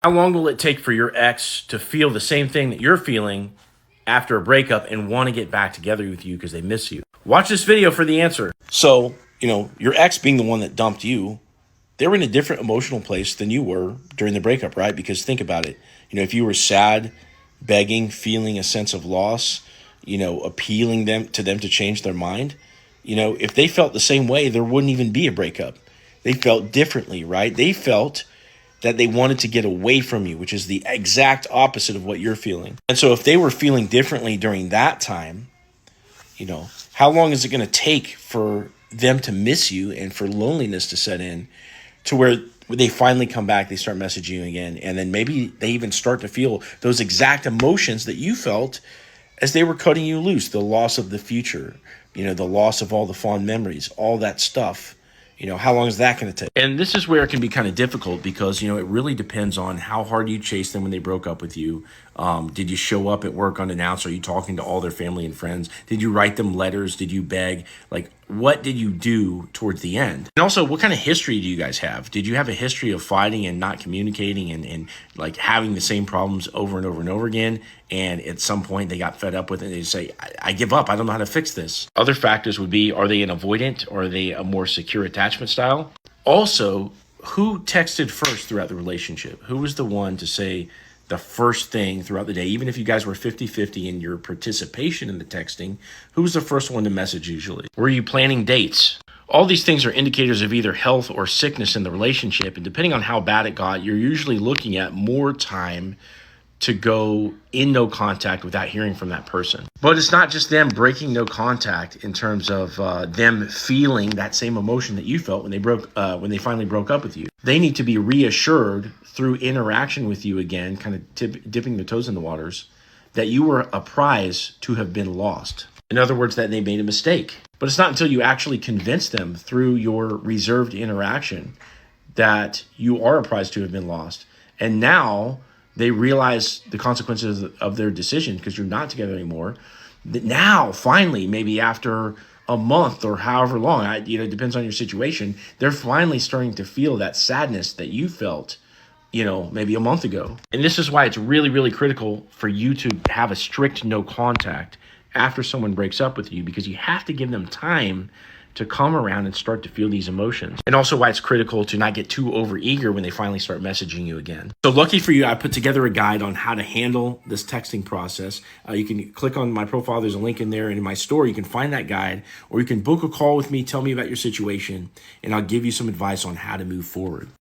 How long will it take for your ex to feel the same thing that you're feeling after a breakup and want to get back together with you because they miss you? Watch this video for the answer. So, your ex being the one that dumped you, they were in a different emotional place than you were during the breakup, right? Because think about it. If you were sad, begging, feeling a sense of loss, appealing to them to change their mind, if they felt the same way, there wouldn't even be a breakup. They felt differently, right? They felt that they wanted to get away from you, which is the exact opposite of what you're feeling. And so if they were feeling differently during that time, how long is it going to take for them to miss you and for loneliness to set in to where they finally come back, they start messaging you again, and then maybe they even start to feel those exact emotions that you felt as they were cutting you loose, the loss of the future, the loss of all the fond memories, all that stuff. How long is that going to take? And this is where it can be kind of difficult because, it really depends on how hard you chased them when they broke up with you. Did you show up at work unannounced? Are you talking to all their family and friends? Did you write them letters? Did you beg? Like, what did you do towards the end? And also, what kind of history do you guys have? Did you have a history of fighting and not communicating and like having the same problems over and over and over again? And at some point they got fed up with it and they say, I give up. I don't know how to fix this. Other factors would be, are they an avoidant or are they a more secure attachment style? Also, who texted first throughout the relationship? Who was the one to say the first thing throughout the day? Even if you guys were 50-50 in your participation in the texting, who was the first one to message usually? Were you planning dates? All these things are indicators of either health or sickness in the relationship. And depending on how bad it got, you're usually looking at more time to go in no contact without hearing from that person. But it's not just them breaking no contact in terms of them feeling that same emotion that you felt when they finally broke up with you. They need to be reassured through interaction with you again, kind of dipping their toes in the waters, that you were a prize to have been lost. In other words, that they made a mistake. But it's not until you actually convince them through your reserved interaction that you are a prize to have been lost. And now they realize the consequences of their decision because you're not together anymore. Now, finally, maybe after a month or however long, it depends on your situation, they're finally starting to feel that sadness that you felt, maybe a month ago. And this is why it's really, really critical for you to have a strict no contact after someone breaks up with you, because you have to give them time to come around and start to feel these emotions. And also why it's critical to not get too overeager when they finally start messaging you again. So lucky for you, I put together a guide on how to handle this texting process. You can click on my profile. There's a link in there, and in my store, you can find that guide, or you can book a call with me, tell me about your situation, and I'll give you some advice on how to move forward.